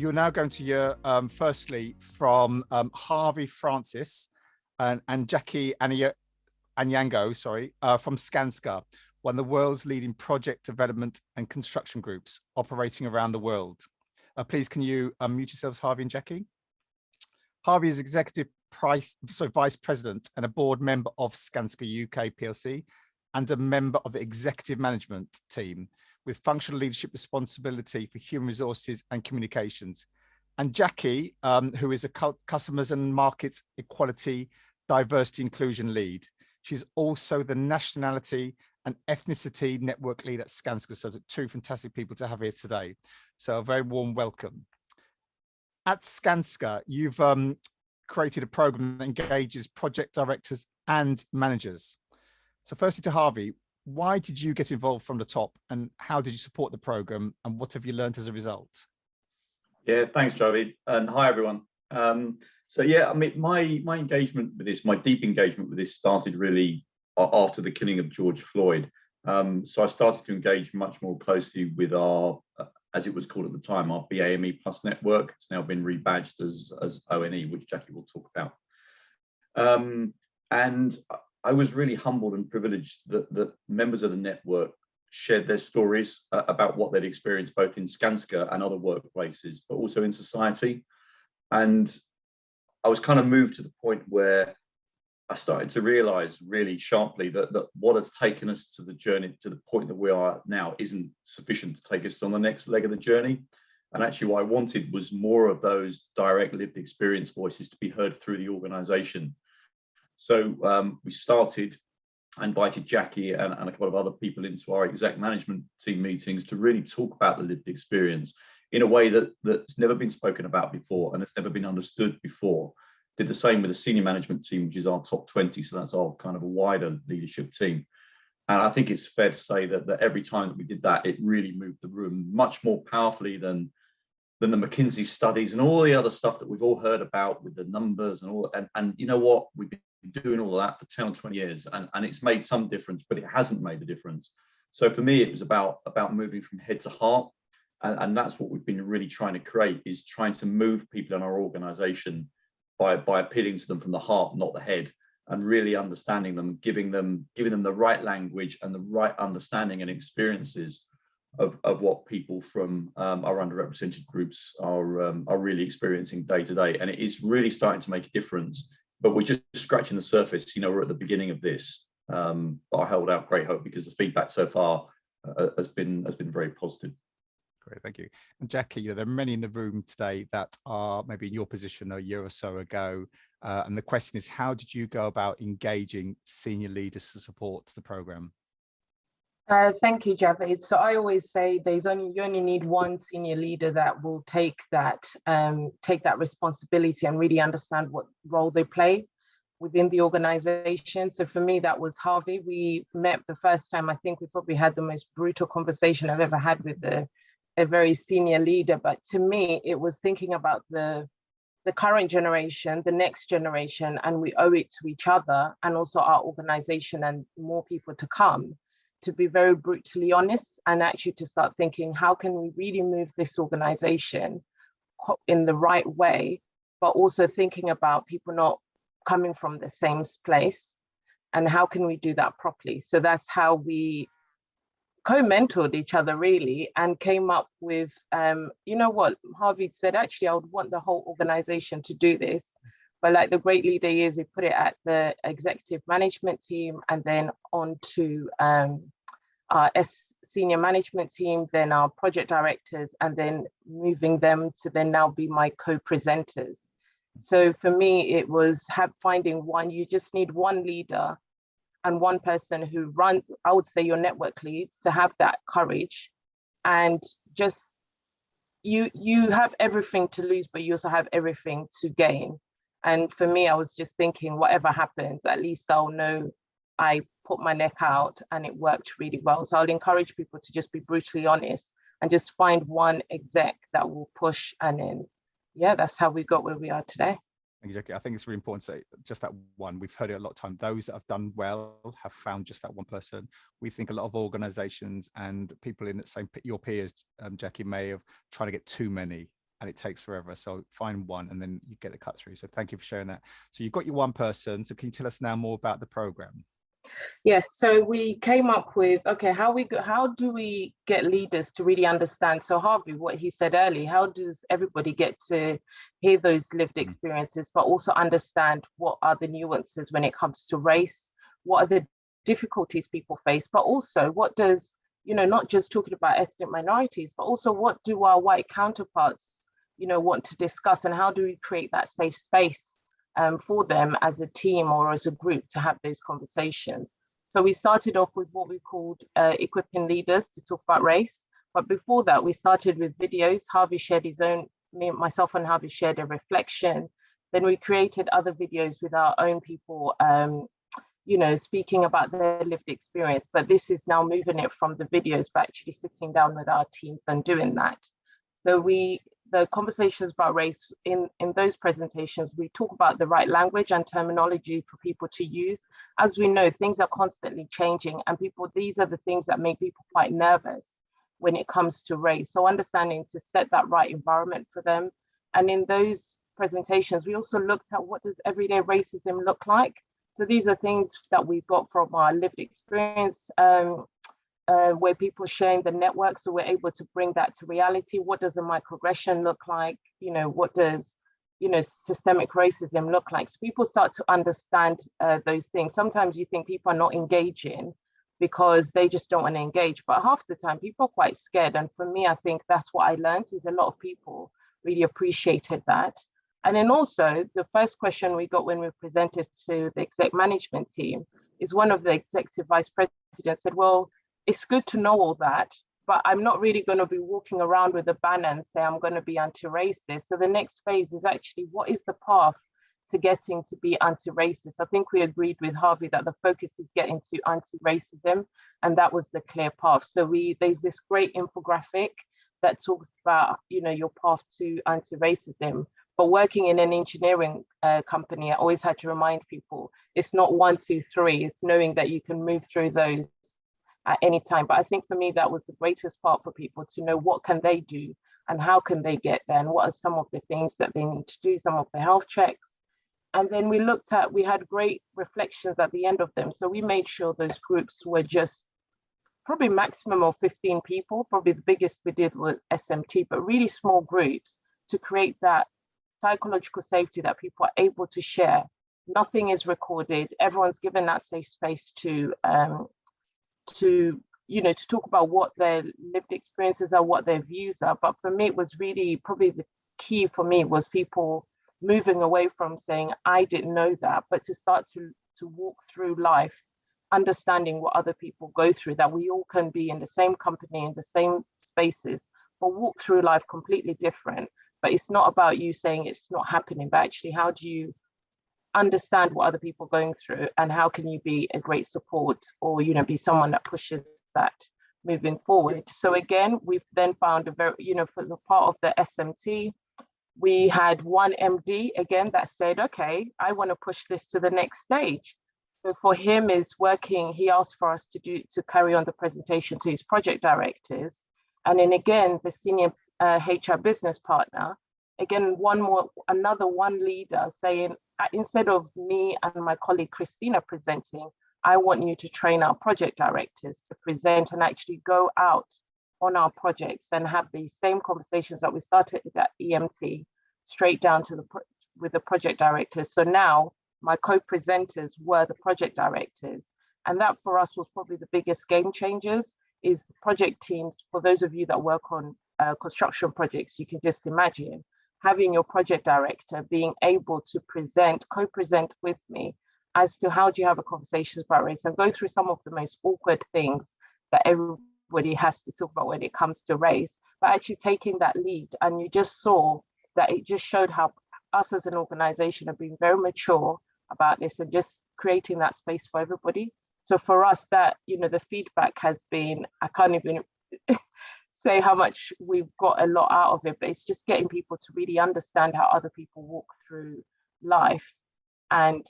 you're now going to hear, firstly, from Harvey Francis and Jackie Anyango, from Skanska, one of the world's leading project development and construction groups operating around the world. Please, can you unmute yourselves, Harvey and Jackie? Harvey is Vice President and a board member of Skanska UK PLC and a member of the executive management team with functional leadership responsibility for human resources and communications. And Jackie, who is a customers and markets equality, diversity, inclusion lead. She's also the nationality and ethnicity network lead at Skanska. So two fantastic people to have here today. So a very warm welcome. At Skanska, you've created a program that engages project directors and managers. So firstly to Harvey, why did you get involved from the top and how did you support the program and what have you learned as a result? Yeah, thanks, Javi, and hi everyone. So yeah, I mean, my engagement with this, my deep engagement with this started really after the killing of George Floyd. So I started to engage much more closely with our, as it was called at the time, our BAME Plus network. It's now been rebadged as ONE, which Jackie will talk about. And I was really humbled and privileged that members of the network shared their stories about what they'd experienced both in Skanska and other workplaces, but also in society. And I was kind of moved to the point where I started to realize really sharply that what has taken us to the journey, to the point that we are now, isn't sufficient to take us on the next leg of the journey. And actually what I wanted was more of those direct lived experience voices to be heard through the organization. So we started, I invited Jackie and a couple of other people into our exec management team meetings to really talk about the lived experience in a way that's never been spoken about before and it's never been understood before. Did the same with the senior management team, which is our top 20. So that's our kind of a wider leadership team. And I think it's fair to say that every time that we did that, it really moved the room much more powerfully than the McKinsey studies and all the other stuff that we've all heard about with the numbers and all. And you know what? We've been doing all of that for 10 or 20 years and it's made some difference, but it hasn't made the difference. So for me, it was about moving from head to heart. And that's what we've been really trying to create, is trying to move people in our organization by appealing to them from the heart, not the head, and really understanding them, giving them the right language and the right understanding and experiences of what people from our underrepresented groups are really experiencing day to day. And it is really starting to make a difference, but we're just scratching the surface. You know, we're at the beginning of this, but I hold out great hope because the feedback so far has been very positive. Great, thank you. And Jackie, there are many in the room today that are maybe in your position a year or so ago. And the question is, how did you go about engaging senior leaders to support the program? Thank you, Javed. So I always say you only need one senior leader that will take that responsibility and really understand what role they play within the organization. So for me, that was Harvey. We met the first time. I think we probably had the most brutal conversation I've ever had with a very senior leader. But to me, it was thinking about the current generation, the next generation, and we owe it to each other and also our organization and more people to come, to be very brutally honest and actually to start thinking, how can we really move this organization in the right way, but also thinking about people not coming from the same place and how can we do that properly? So that's how we co-mentored each other really and came up with, you know what, Harvey said, actually, I would want the whole organization to do this. But like the great leader is, he put it at the executive management team and then on to our senior management team, then our project directors, and then moving them to then now be my co-presenters. So for me, it was finding one, you just need one leader and one person who runs, I would say your network leads, to have that courage and just, you have everything to lose, but you also have everything to gain. And for me, I was just thinking, whatever happens, at least I'll know I put my neck out and it worked really well. So I'll encourage people to just be brutally honest and just find one exec that will push. And then, yeah, that's how we got where we are today. Thank you, Jackie. I think it's really important to say just that one. We've heard it a lot of time. Those that have done well have found just that one person. We think a lot of organizations and people in the same, your peers, Jackie, may have tried to get too many and it takes forever. So find one and then you get the cut through. So thank you for sharing that. So you've got your one person. So can you tell us now more about the program? Yes, so we came up with, okay, how do we get leaders to really understand? So Harvey, what he said earlier, how does everybody get to hear those lived experiences, but also understand what are the nuances when it comes to race? What are the difficulties people face? But also what does, not just talking about ethnic minorities, but also what do our white counterparts, want to discuss, and how do we create that safe space for them as a team or as a group to have those conversations? So we started off with what we called equipping leaders to talk about race. But before that, we started with videos. Harvey shared his own, myself and Harvey shared a reflection. Then we created other videos with our own people, speaking about their lived experience. But this is now moving it from the videos, but actually sitting down with our teams and doing that. So the conversations about race in those presentations, we talk about the right language and terminology for people to use. As we know, things are constantly changing, and these are the things that make people quite nervous when it comes to race. So understanding to set that right environment for them. And in those presentations, we also looked at what does everyday racism look like. So these are things that we've got from our lived experience, where people sharing the network, so we're able to bring that to reality. What does a microaggression look like? What does systemic racism look like? So people start to understand those things. Sometimes you think people are not engaging because they just don't want to engage, but half the time people are quite scared. And for me, I think that's what I learned, is a lot of people really appreciated that. And then also the first question we got when we presented to the exec management team is one of the executive vice presidents said, well, it's good to know all that, but I'm not really going to be walking around with a banner and say I'm going to be anti-racist. So the next phase is actually, what is the path to getting to be anti-racist? I think we agreed with Harvey that the focus is getting to anti-racism, and that was the clear path. So there's this great infographic that talks about, your path to anti-racism. But working in an engineering company, I always had to remind people, it's not 1, 2, 3, it's knowing that you can move through those at any time. But I think for me, that was the greatest part for people to know what can they do and how can they get there and what are some of the things that they need to do, some of the health checks. And then we had great reflections at the end of them. So we made sure those groups were just probably maximum of 15 people. Probably the biggest we did was SMT, but really small groups to create that psychological safety that people are able to share. Nothing is recorded. Everyone's given that safe space to talk about what their lived experiences are, what their views are. But for me, it was really probably the key for me was people moving away from saying, I didn't know that, but to start to walk through life, understanding what other people go through, that we all can be in the same company, in the same spaces, but walk through life completely different. But it's not about you saying it's not happening, but actually, how do you understand what other people are going through, and how can you be a great support or be someone that pushes that moving forward? So again, we've then found a very, for the part of the SMT, we had one MD again that said, okay, I want to push this to the next stage. So for him is working, he asked for us to carry on the presentation to his project directors. And then again, the senior HR business partner, again, another one leader saying, instead of me and my colleague Christina presenting, I want you to train our project directors to present and actually go out on our projects and have the same conversations that we started with at EMT, straight down to with the project directors. So now my co-presenters were the project directors. And that for us was probably the biggest game changers, is the project teams. For those of you that work on construction projects, you can just imagine having your project director being able to co-present with me as to how do you have a conversation about race and go through some of the most awkward things that everybody has to talk about when it comes to race, but actually taking that lead. And you just saw that it just showed how us as an organization have been very mature about this and just creating that space for everybody. So for us, that, the feedback has been, I can't even say how much we've got a lot out of it, but it's just getting people to really understand how other people walk through life, and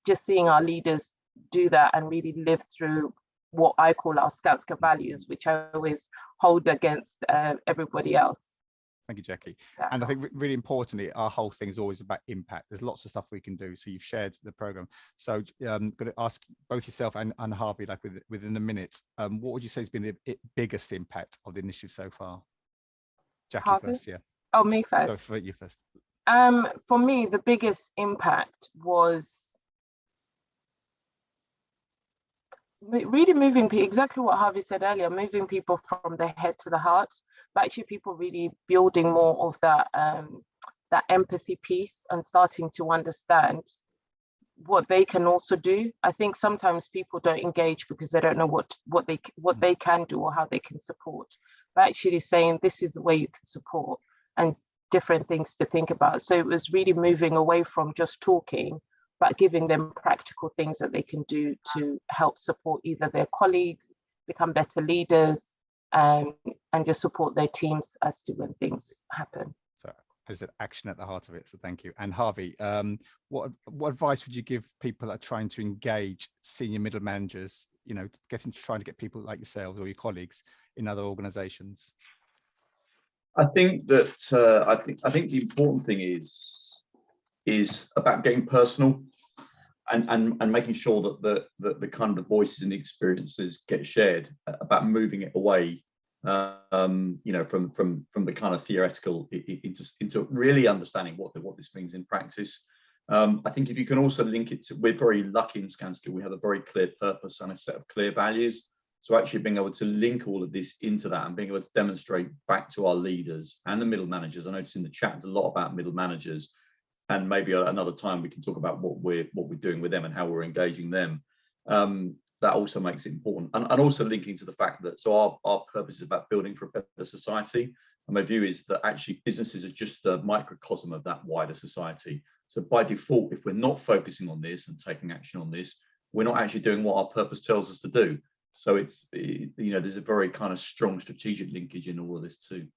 just seeing our leaders do that and really live through what I call our Skanska values, which I always hold against everybody else. Thank you, Jackie. that And I help. think really importantly, our whole thing is always about impact. There's lots of stuff we can do. So you've shared the program. So I'm going to ask both yourself and Harvey, like within a minute, what would you say has been the biggest impact of the initiative so far? Jackie Harvey? first, yeah. Oh, me first. Go for you first. For me, the biggest impact was really moving people, exactly what Harvey said earlier, moving people from the head to the heart, but actually people really building more of that that empathy piece and starting to understand what they can also do. I think sometimes people don't engage because they don't know what they can do or how they can support, but actually saying this is the way you can support and different things to think about. So it was really moving away from just talking, but giving them practical things that they can do to help support either their colleagues, become better leaders, and just support their teams as to when things happen. So there's an action at the heart of it. So thank you. And Harvey, what advice would you give people that are trying to engage senior middle managers, you know, trying to get people like yourselves or your colleagues in other organizations? I think that I think the important thing is about getting personal and making sure that the kind of voices and the experiences get shared, about moving it away, you know, from the kind of theoretical into really understanding what this means in practice. I think if you can also link it to, we're very lucky in Skanska, we have a very clear purpose and a set of clear values. So actually being able to link all of this into that and being able to demonstrate back to our leaders and the middle managers. I noticed in the chat there's a lot about middle managers, and maybe another time we can talk about what we're doing with them and how we're engaging them. That also makes it important, and also linking to the fact that our purpose is about building for a better society. And my view is that actually businesses are just a microcosm of that wider society. So by default, if we're not focusing on this and taking action on this, we're not actually doing what our purpose tells us to do. So it's, you know, there's a very kind of strong strategic linkage in all of this too.